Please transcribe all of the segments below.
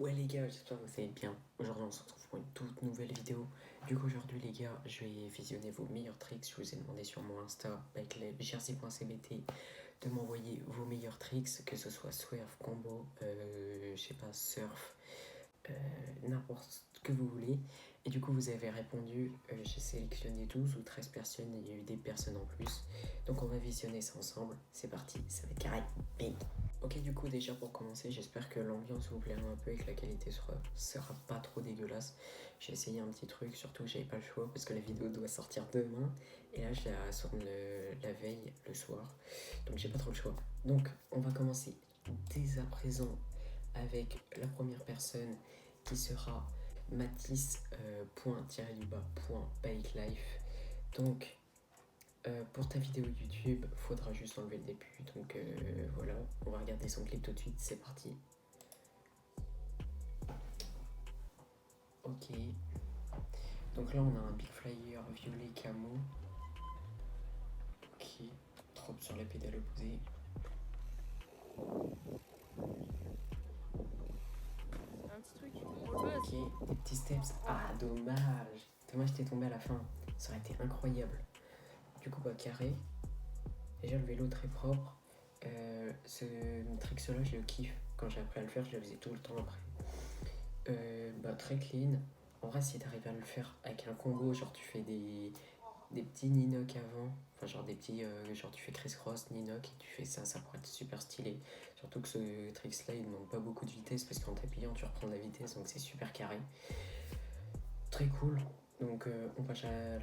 Ouais les gars, j'espère que vous allez bien. Aujourd'hui on se retrouve pour une toute nouvelle vidéo. Du coup aujourd'hui les gars, je vais visionner vos meilleurs tricks. Je vous ai demandé sur mon Insta, jersey.cbt, de m'envoyer vos meilleurs tricks, que ce soit swerve, combo, je sais pas, surf, n'importe ce que vous voulez. Et du coup vous avez répondu, j'ai sélectionné 12 ou 13 personnes et il y a eu des personnes en plus. Donc on va visionner ça ensemble. C'est parti, ça va être carré. Bing. Ok, du coup, déjà pour commencer, j'espère que l'ambiance vous plaira un peu et que la qualité sera pas trop dégueulasse. J'ai essayé un petit truc, surtout que j'avais pas le choix parce que la vidéo doit sortir demain. Et là, je la sors la veille, le soir. Donc, j'ai pas trop le choix. Donc, on va commencer dès à présent avec la première personne qui sera Matisse.-bike-life. Donc, pour ta vidéo YouTube, faudra juste enlever le début. Donc voilà, on va regarder son clip tout de suite. C'est parti. Ok. Donc là, on a un Big Flyer violet camo qui drop sur la pédale opposée. Un petit truc pour le buzz. Ok, des petits steps. Ah, dommage. Dommage, t'es tombé à la fin. Ça aurait été incroyable. Du coup, bah, carré. Déjà, le vélo très propre. Ce trick-là, je le kiffe. Quand j'ai appris à le faire, je le faisais tout le temps après. Bah, très clean. En vrai, si t'arrives à le faire avec un combo, genre tu fais des petits Ninok avant, enfin genre des petits, genre tu fais criss-cross, Ninok et tu fais ça, ça pourrait être super stylé. Surtout que ce trick-là il demande pas beaucoup de vitesse parce qu'en t'appuyant tu reprends de la vitesse donc c'est super carré. Très cool. Donc on passe à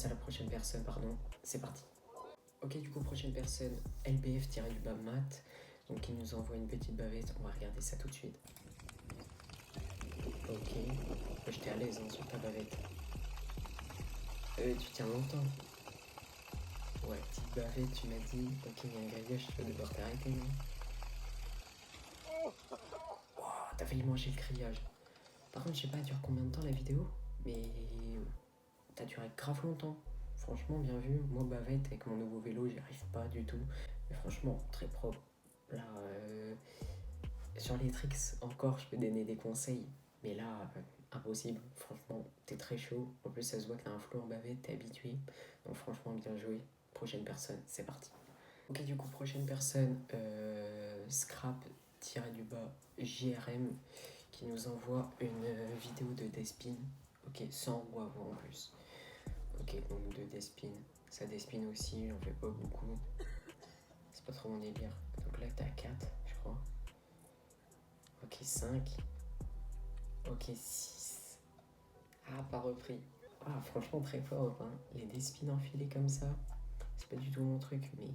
la prochaine personne, pardon. C'est parti. Ok, du coup, prochaine personne, LBF-du-bas mat. Donc il nous envoie une petite bavette, on va regarder ça tout de suite. Ok, j'étais à l'aise hein, sur ta bavette. Tu tiens longtemps. Ouais, petite bavette, tu m'as dit. Ok, il y a un grillage, tu vas devoir t'arrêter, non? Oh, t'as failli manger le grillage. Par contre, je sais pas, elle dure combien de temps la vidéo, mais t'as duré grave longtemps. Franchement, bien vu. Moi, bavette, avec mon nouveau vélo, j'y arrive pas du tout. Mais franchement, très propre. Là, sur les tricks, encore, je peux donner des conseils. Mais là, impossible. Franchement, t'es très chaud. En plus, ça se voit que t'as un flow en bavette, t'es habitué. Donc, franchement, bien joué. Prochaine personne, c'est parti. Ok, du coup, prochaine personne, Scrap-du-bas JRM qui nous envoie une vidéo de Despin. Ok, sans roue avant en plus. Ok, donc de Despin. Ça Despin aussi, j'en fais pas beaucoup. C'est pas trop mon délire. Donc là, t'as 4, je crois. Ok, 5. Ok, 6. Ah, pas repris. Ah, franchement, très fort. Hein. Les Despins enfilés comme ça, c'est pas du tout mon truc, mais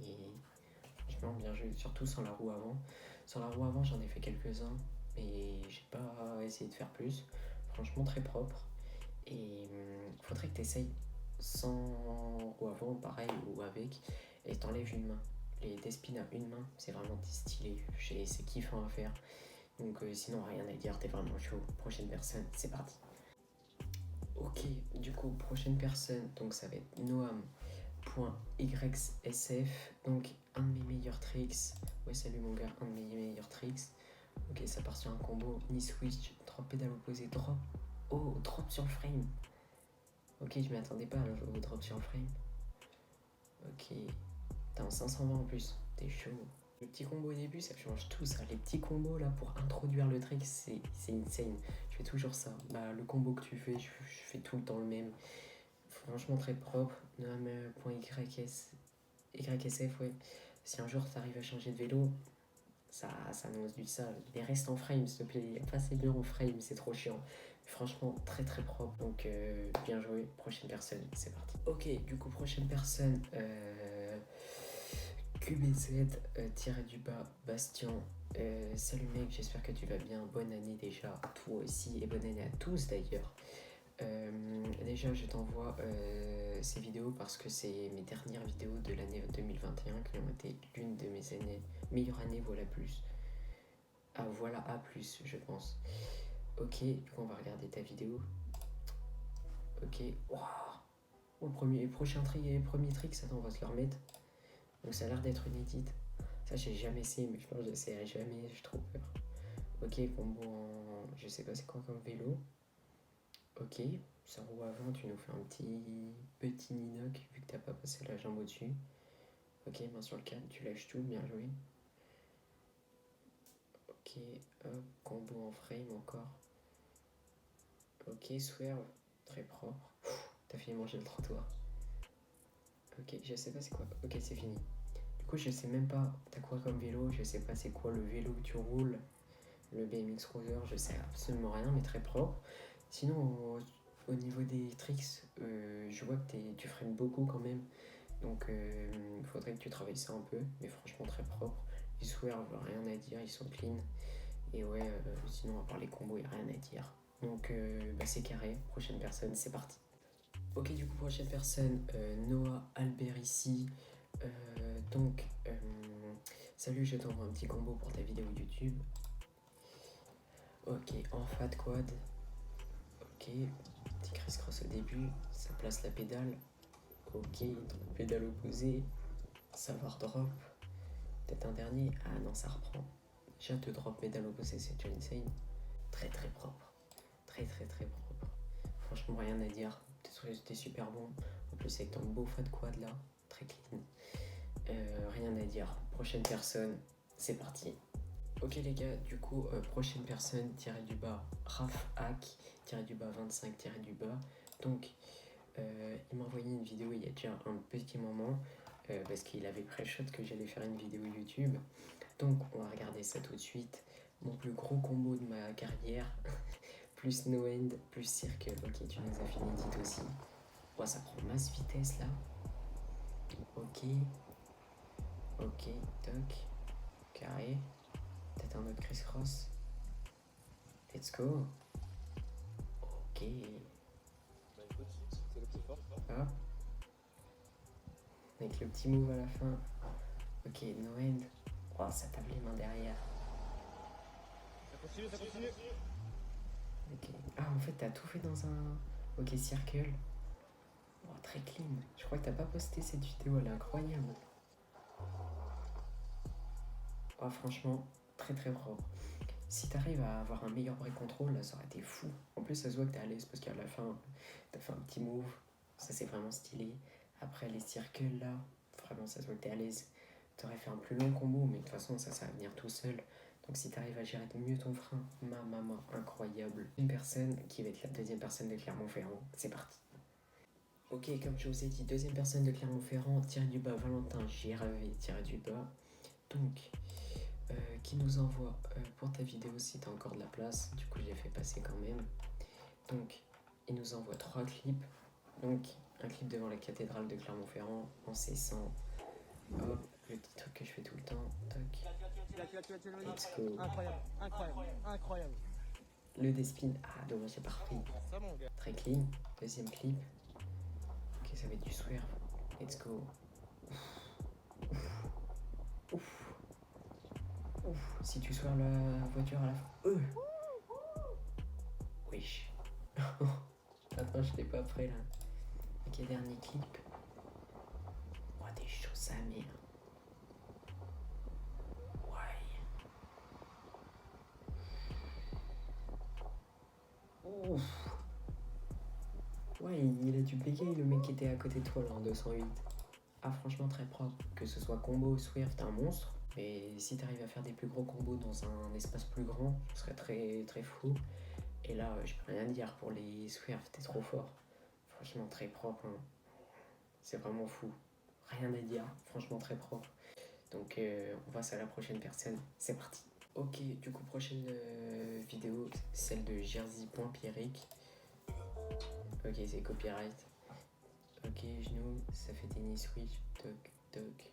franchement, bien joué. Surtout sans la roue avant. Sans la roue avant, j'en ai fait quelques-uns, mais j'ai pas essayé de faire plus. Franchement, très propre. Et faudrait que tu essayes sans roue avant, pareil, ou avec, et t'enlèves une main. Les Despins à une main, c'est vraiment stylé. C'est kiffant à faire. Donc sinon, rien à dire, t'es vraiment chaud. Prochaine personne, c'est parti. Ok, du coup, prochaine personne, donc ça va être Noam.YSF. Donc, un de mes meilleurs tricks. Ouais, salut mon gars, un de mes meilleurs tricks. Ok, ça part sur un combo, knee switch, drop pédale opposée, drop. Oh, drop sur le frame. Ok, je m'y attendais pas au drop sur le frame. Ok, t'es en 520 en plus, t'es chaud. Le petit combo au début, ça change tout ça. Les petits combos là pour introduire le trick, c'est insane. Je fais toujours ça. Bah, le combo que tu fais, je fais tout le temps le même. Franchement, très propre. Noam.YSF, ouais. Si un jour t'arrives à changer de vélo, ça annonce du sale. Mais reste en frame, s'il te plaît. Pas c'est bien en frame, c'est trop chiant. Franchement, très très propre. Donc, bien joué. Prochaine personne, c'est parti. Ok, du coup, prochaine personne. QBZ-du-bas Bastien. Salut mec, j'espère que tu vas bien. Bonne année déjà, toi aussi, et bonne année à tous d'ailleurs. Déjà, je t'envoie ces vidéos parce que c'est mes dernières vidéos de l'année 2021 qui ont été l'une de mes meilleures années, voilà plus. Ah, voilà A plus, je pense. Ok, du coup, on va regarder ta vidéo. Ok, waouh! Oh, le prochain premier trick, ça, on va se le remettre. Donc, ça a l'air d'être une édite. Ça, j'ai jamais essayé, mais je pense que j'essaierai jamais, j'ai trop peur. Ok, combo en. Je sais pas c'est quoi comme vélo. Ok, ça roue avant, tu nous fais un petit ninoc vu que t'as pas passé la jambe au-dessus. Ok, main sur le cadre, tu lâches tout, bien joué. Ok, hop, combo en frame encore. Ok, swerve, très propre. T'as fini manger le trottoir. Ok, je sais pas c'est quoi. Ok, c'est fini. Du coup, je sais même pas t'as quoi comme vélo, je sais pas c'est quoi le vélo que tu roules. Le BMX Cruiser, je sais absolument rien, mais très propre. Sinon, au niveau des tricks, je vois que tu freines beaucoup quand même. Donc, il faudrait que tu travailles ça un peu, mais franchement très propre. Les swerves, rien à dire, ils sont clean. Et ouais, sinon, à part les combos, il n'y a rien à dire. Donc, c'est carré. Prochaine personne, c'est parti. Ok, du coup, prochaine personne, Noah Albert ici. Donc, salut, je t'envoie un petit combo pour ta vidéo YouTube. Ok, en fat quad. Ok, petit criss-cross au début, ça place la pédale. Ok, pédale opposée, ça va redrop. Peut-être un dernier. Ah non, ça reprend. Déjà, te drop pédale opposée, c'est déjà insane. Très très propre. Très très très propre. Franchement, rien à dire. T'es super bon. En plus, avec ton beau fat quad là, très clean. Rien à dire. Prochaine personne, c'est parti. Ok les gars, du coup, prochaine personne, tiré du bas, Raf Hack, tiré du bas 25, tiré du bas. Donc, il m'a envoyé une vidéo il y a déjà un petit moment, parce qu'il avait pré-shot que j'allais faire une vidéo YouTube. Donc, on va regarder ça tout de suite. Mon plus gros combo de ma carrière, plus no end, plus circle. Ok, tu nous as fini dit aussi. Oh, ça prend masse vitesse là. Ok, ok, toc, carré. Peut-être un autre criss-cross. Let's go. Ok. Bah écoute, c'est le plus fort. Hop. Avec le petit move à la fin. Ok, no end. Oh, ça tape les mains derrière. Ça continue, ça continue. Ok. Ah, en fait, t'as tout fait dans un. Ok, circle. Oh, très clean. Je crois que t'as pas posté cette vidéo, elle est incroyable. Oh, franchement, très très propre. Si t'arrives à avoir un meilleur break control, là, ça aurait été fou. En plus, ça se voit que t'es à l'aise parce qu'à la fin, t'as fait un petit move. Ça, c'est vraiment stylé. Après, les circles là, vraiment, ça se voit que t'es à l'aise. T'aurais fait un plus long combo, mais de toute façon, ça va venir tout seul. Donc, si t'arrives à gérer mieux ton frein, maman, incroyable. Une personne qui va être la deuxième personne de Clermont-Ferrand. C'est parti. Ok, comme je vous ai dit, deuxième personne de Clermont-Ferrand, tiré du bas, Valentin GRV, tiré du bas. Donc, qui nous envoie pour ta vidéo si t'as encore de la place. Du coup, je l'ai fait passer quand même. Donc, il nous envoie 3 clips. Donc, un clip devant la cathédrale de Clermont-Ferrand en C100. Hop, le petit truc que je fais tout le temps. Toc. Let's go. Incroyable, incroyable, incroyable. Le despin. Ah, dommage, c'est parfait. Ça mon gars. Très clean. Deuxième clip. Ok, ça va être du swerve. Let's go. Ouf. Ouf. Si tu swerves la voiture à la fin. Wesh. Attends, je l'ai pas prêt là. Ok, dernier clip. Oh, t'es chaud sa mère. Ouais. Ouf. Ouais, il a dû bégayer le mec qui était à côté de toi là en 208. Ah, franchement, très propre. Que ce soit combo ou swerve, t'es un monstre. Et si t'arrives à faire des plus gros combos dans un espace plus grand, ce serait très très fou. Et là, je peux rien dire pour les swerves, t'es trop fort. Franchement, très propre. Hein. C'est vraiment fou. Rien à dire. Franchement, très propre. Donc, on passe à la prochaine personne. C'est parti. Ok, du coup, prochaine vidéo, celle de Jersey.Pierrick. Ok, c'est copyright. Ok, genou, ça fait des knee switch. Toc, toc.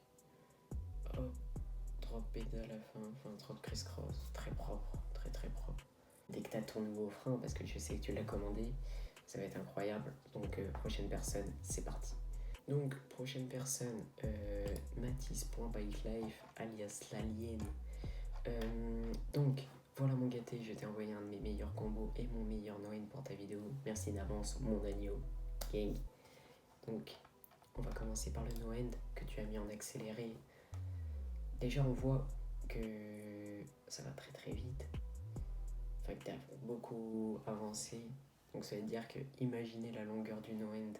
Hop, drop pédale à la fin. Enfin, drop criss-cross. Très propre, très très propre. Dès que t'as ton nouveau frein, parce que je sais que tu l'as commandé, ça va être incroyable. Donc, prochaine personne, c'est parti. Donc, prochaine personne, Matisse.BikeLife, alias l'Alien. Donc, voilà mon gâté, je t'ai envoyé un de mes meilleurs combos et mon meilleur no-end pour ta vidéo. Merci d'avance, mon agneau. Gang. Donc, on va commencer par le no-end que tu as mis en accéléré. Déjà, on voit que ça va très très vite. Enfin, que t'as beaucoup avancé. Donc ça veut dire que imaginez la longueur du no-end.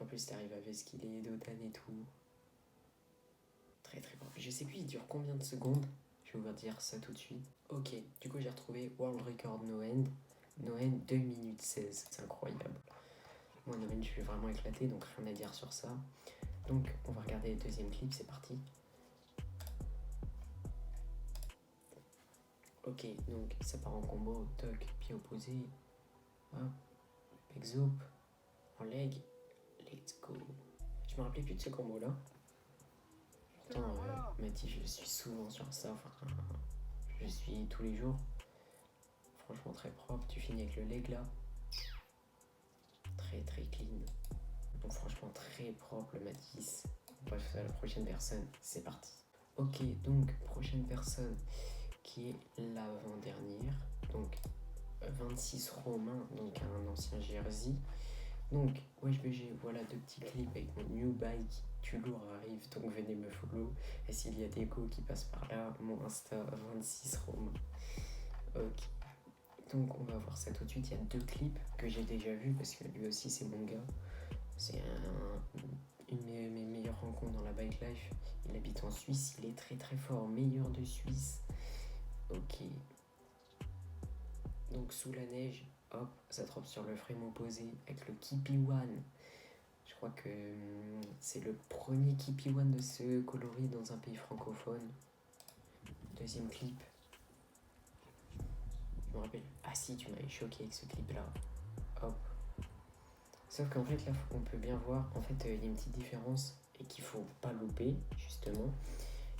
En plus, t'arrives à vesquiller Dotan et tout. Très très bon. Je sais plus, il dure combien de secondes. Je vais vous dire ça tout de suite. Ok, du coup j'ai retrouvé World Record No-end. No-end 2 minutes 16. C'est incroyable. Moi, No-end, je suis vraiment éclaté, donc rien à dire sur ça. Donc, on va regarder le deuxième clip, c'est parti. Ok, donc ça part en combo, toc, pied opposé, hop, exop, en leg, let's go. Je me rappelais plus de ce combo là. Pourtant, m'a dit je suis souvent sur ça, enfin, je suis tous les jours. Franchement très propre, tu finis avec le leg là. Très très clean. Donc franchement très propre le Matisse. Bref, la prochaine personne, c'est parti. Ok, donc prochaine personne qui est l'avant-dernière. Donc 26 Romain, donc un ancien Jersey. Donc, wesh BG, voilà 2 petits clips avec mon new bike. Tu lourd arrive, donc venez me follow. Et s'il y a des go qui passent par là, mon Insta 26 Romain. Ok. Donc on va voir ça tout de suite. Il y a 2 clips que j'ai déjà vus parce que lui aussi c'est mon gars. C'est une de mes meilleures rencontres dans la bike life. Il habite en Suisse, il est très très fort, meilleur de Suisse. Ok. Donc sous la neige, hop, ça drop sur le frame opposé avec le Keepy One. Je crois que c'est le premier Keepy One de ce coloris dans un pays francophone. Deuxième clip. Je me rappelle. Ah si, tu m'avais choqué avec ce clip là. Hop. Sauf qu'en fait là, on peut bien voir, en fait, il y a une petite différence et qu'il faut pas louper, justement.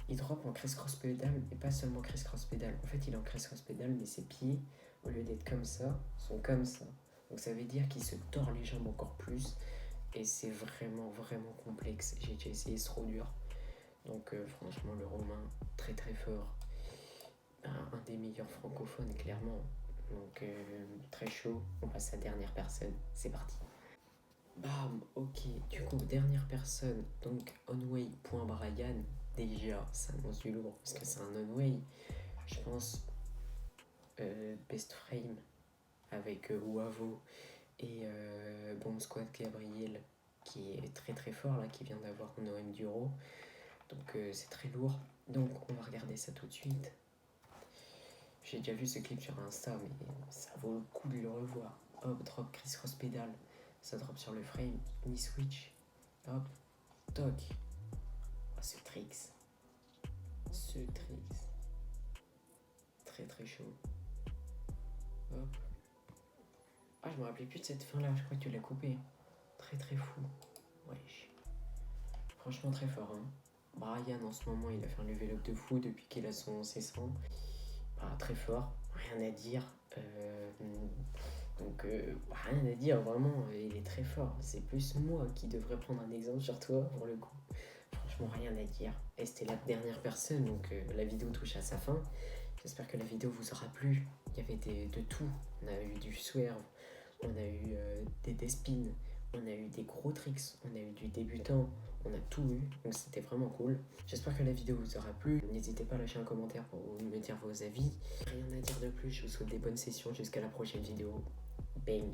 Il drop en criss-cross pédale, et pas seulement criss-cross pédale. En fait, il est en criss-cross pédale, mais ses pieds, au lieu d'être comme ça, sont comme ça. Donc ça veut dire qu'il se tord les jambes encore plus. Et c'est vraiment, vraiment complexe. J'ai déjà essayé, c'est trop dur. Donc franchement, le Romain, très très fort. Un des meilleurs francophones, clairement. Donc très chaud. On passe à la dernière personne. C'est parti. Bam, ok. Du coup, dernière personne. Donc, onway.brian. Déjà, ça annonce du lourd. Parce que c'est un onway. Je pense Best Frame avec Wavo et Bomb Squad Gabriel qui est très très fort là, qui vient d'avoir un OM d'Euro. Donc c'est très lourd. Donc on va regarder ça tout de suite. J'ai déjà vu ce clip sur Insta, mais ça vaut le coup de le revoir. Hop, drop Chris Cross pédale. Ça drop sur le frame. Knee switch. Hop, toc. Oh, ce tricks. Ce tricks. Très très chaud. Hop. Ah, je me rappelais plus de cette fin là, je crois que tu l'as coupé. Très très fou. Wesh. Franchement très fort hein. Brian en ce moment il a fait un level up de fou depuis qu'il a son C100. Bah, très fort, rien à dire. Donc rien à dire vraiment, il est très fort. C'est plus moi qui devrais prendre un exemple sur toi pour le coup. Franchement rien à dire. Et c'était la dernière personne, donc la vidéo touche à sa fin. J'espère que la vidéo vous aura plu. Il y avait de tout. On a eu du swerve, on a eu des despins, on a eu des gros tricks, on a eu du débutant, on a tout eu, donc c'était vraiment cool. J'espère que la vidéo vous aura plu. N'hésitez pas à lâcher un commentaire pour me dire vos avis. Rien à dire de plus, je vous souhaite des bonnes sessions jusqu'à la prochaine vidéo. Bang.